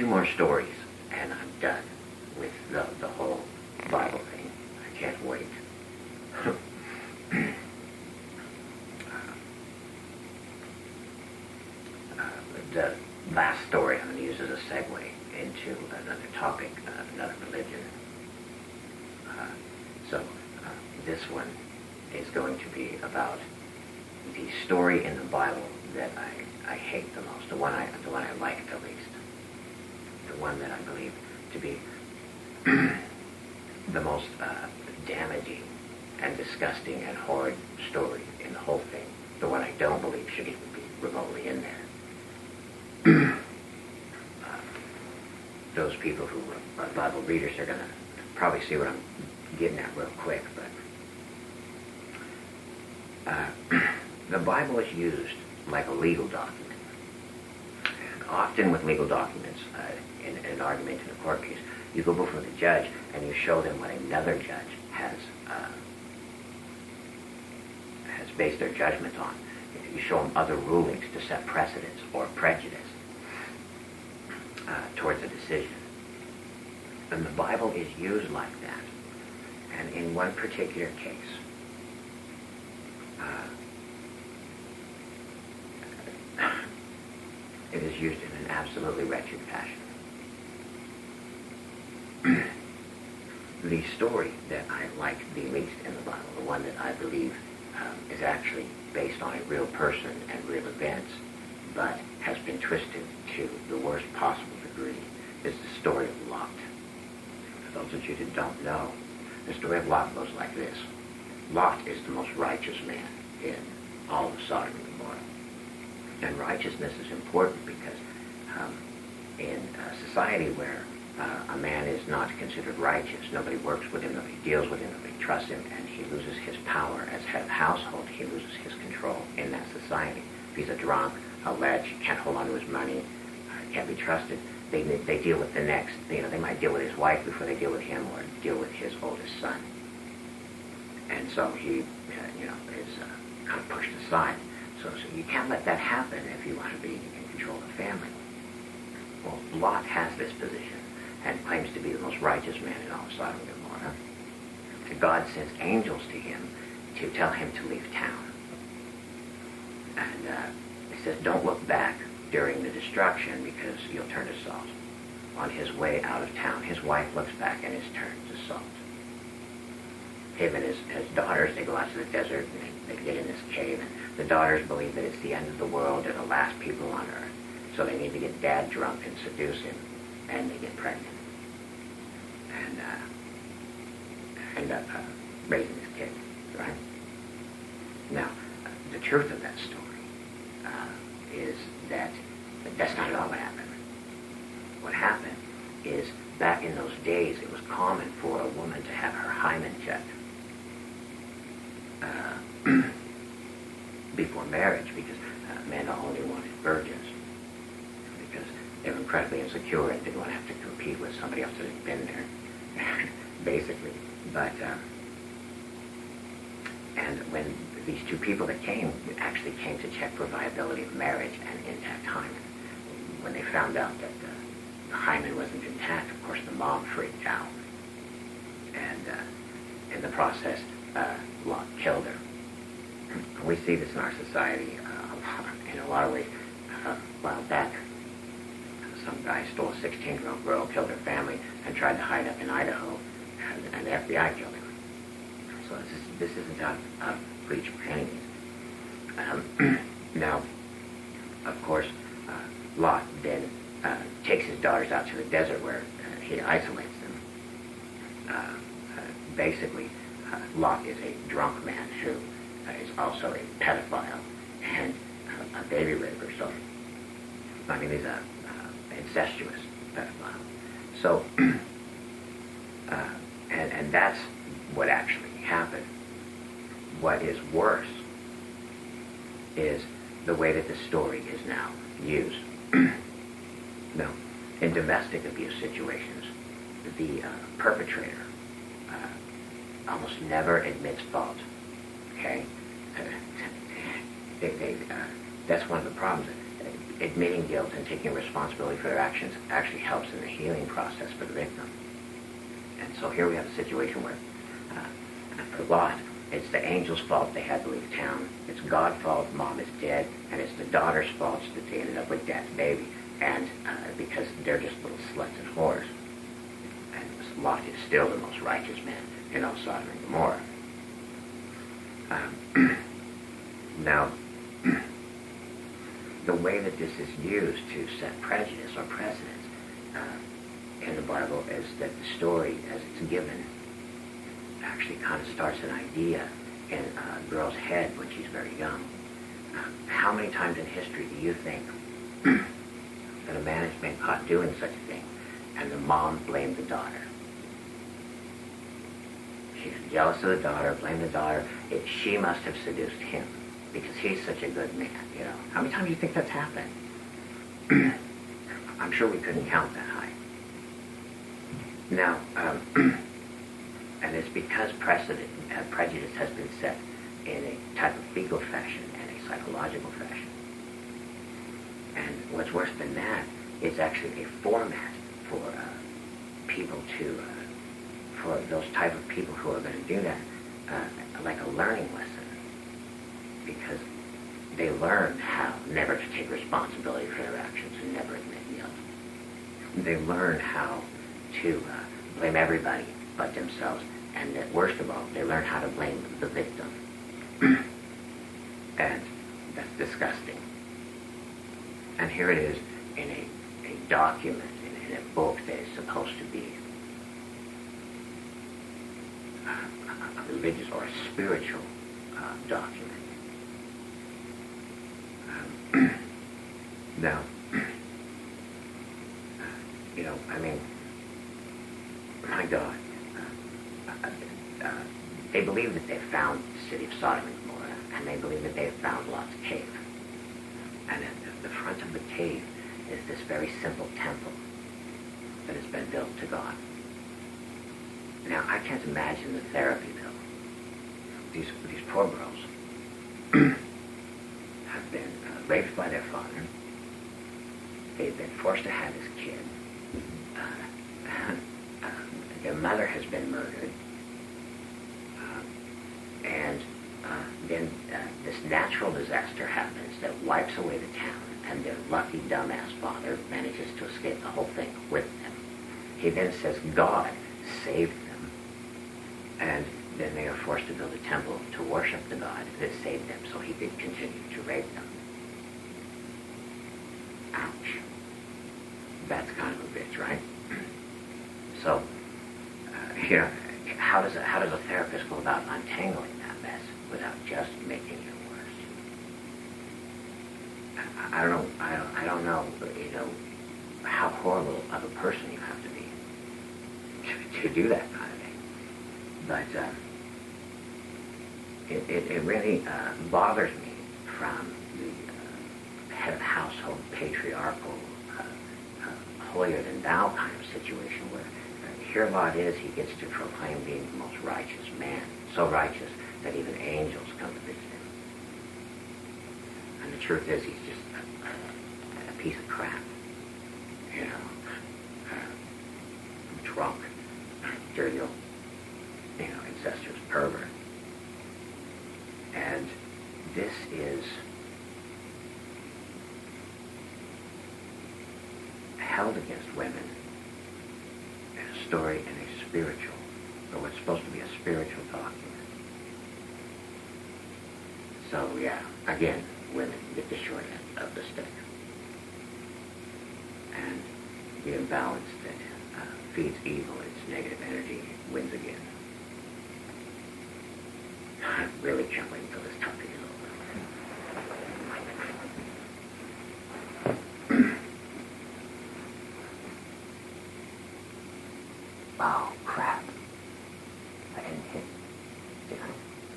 2 more stories, and I'm done with the whole Bible thing. I can't wait. The last story I'm going to use as a segue into another topic, another religion. This one is going to be about the story in the Bible that I hate the most, the one I like the least, the one that I believe to be the most damaging and disgusting and horrid story in the whole thing, the one I don't believe should even be remotely in there. Those people who are Bible readers are going to probably see what I'm getting at real quick, but the Bible is used like a legal document. And often with legal documents, in an argument in a court case, you go before the judge and you show them what another judge has based their judgment on. You show them other rulings to set precedents or prejudice towards a decision. And the Bible is used like that. And in one particular case, it is used in an absolutely wretched fashion. The story that I like the least in the Bible, the one that I believe is actually based on a real person and real events, but has been twisted to the worst possible degree, is the story of Lot. For those of you who don't know, the story of Lot goes like this. Lot is the most righteous man in all of Sodom and Gomorrah. And righteousness is important because in a society where a man is not considered righteous, nobody works with him, nobody deals with him, nobody trusts him, and he loses his power as head of household, he loses his control in that society. If he's a drunk, a lech, can't hold on to his money, can't be trusted, they deal with the next. They might deal with his wife before they deal with him, or deal with his oldest son. And so he, is kind of pushed aside. So you can't let that happen if you want to be in control of the family. Well, Lot has this position and claims to be the most righteous man in all of Sodom and Gomorrah. And God sends angels to him to tell him to leave town. And he says, don't look back during the destruction because you'll turn to salt. On his way out of town, his wife looks back and is turned to salt. Him and his daughters, they go out to the desert and they get in this cave, and the daughters believe that it's the end of the world, they're the last people on earth. So they need to get dad drunk and seduce him, and they get pregnant. And end up raising this kid, right? Now, the truth of that story is that that's not at all what happened. What happened is, back in those days, it was common for a woman to have her hymen checked before marriage, because men only wanted virgins, because they were incredibly insecure and didn't want to have to compete with somebody else that had been there, basically. But and when these two people that actually came to check for viability of marriage and intact hymen, when they found out that the hymen wasn't intact, of course the mom freaked out, and in the process Lot killed her. We see this in our society in a lot of ways. A while back, some guy stole a 16-year-old girl, killed her family, and tried to hide up in Idaho, and the FBI killed him. So this isn't out of reach for any means. Now, of course, Lot then takes his daughters out to the desert where he isolates them. Basically, Lot is a drunk man who is also a pedophile and a baby raper. So, I mean, he's an incestuous pedophile. So, and that's what actually happened. What is worse is the way that the story is now used. Now, in domestic abuse situations, the perpetrator almost never admits fault. Okay? That's one of the problems. admitting guilt and taking responsibility for their actions actually helps in the healing process for the victim. And so here we have a situation where, for Lot, it's the angel's fault they had to leave town. It's God's fault mom is dead, and it's the daughter's fault that they ended up with dad's baby, and because they're just little sluts and whores. And Lot is still the most righteous man in all Sodom and Gomorrah. Now, the way that this is used to set prejudice or precedence in the Bible is that the story, as it's given, actually kind of starts an idea in a girl's head when she's very young. How many times in history do you think that a man has been caught doing such a thing and the mom blamed the daughter? She's jealous of the daughter, blamed the daughter. She must have seduced him because he's such a good man, you know. How many times do you think that's happened? I'm sure we couldn't count that high. Now, and it's because prejudice has been set in a type of legal fashion and a psychological fashion. And what's worse than that, it's actually a format for people to, for those type of people who are going to do that, like a learning lesson. Because they learn how never to take responsibility for their actions and never admit guilt. They learn how to blame everybody but themselves. And that, worst of all, they learn how to blame the victim. And that's disgusting. And here it is in a document, in a book that is supposed to be a religious or a spiritual document. Now, you know, I mean, my God, they believe that they found the city of Sodom and Gomorrah, and they believe that they have found Lot's cave. And at the front of the cave is this very simple temple that has been built to God. Now, I can't imagine the therapy bill. These poor girls have been raped by their father. They've been forced to have this kid. Their mother has been murdered. And then this natural disaster happens that wipes away the town, and their lucky dumbass father manages to escape the whole thing with them. He then says God saved them, and then they are forced to build a temple to worship the God that saved them, so he could continue to rape them. Ouch. That's kind of a bitch, right? So, you know, how does a therapist go about untangling that mess without just making it worse? I don't know, you know, how horrible of a person you have to be to do that kind of thing. But it really bothers me from the head of household, patriarchal, holier-than-thou kind of situation where here Lot is, he gets to proclaim being the most righteous man, so righteous that even angels come to visit him. And the truth is, he's just a piece of crap, you know, drunk, dirty old, you know, incestuous pervert. And this is held against women in a story in a spiritual, or what's supposed to be a spiritual document. So yeah, again, women get the short end of the stick. And the imbalance that feeds evil, its negative energy, wins again. I really can't wait until this topic is over. Wow.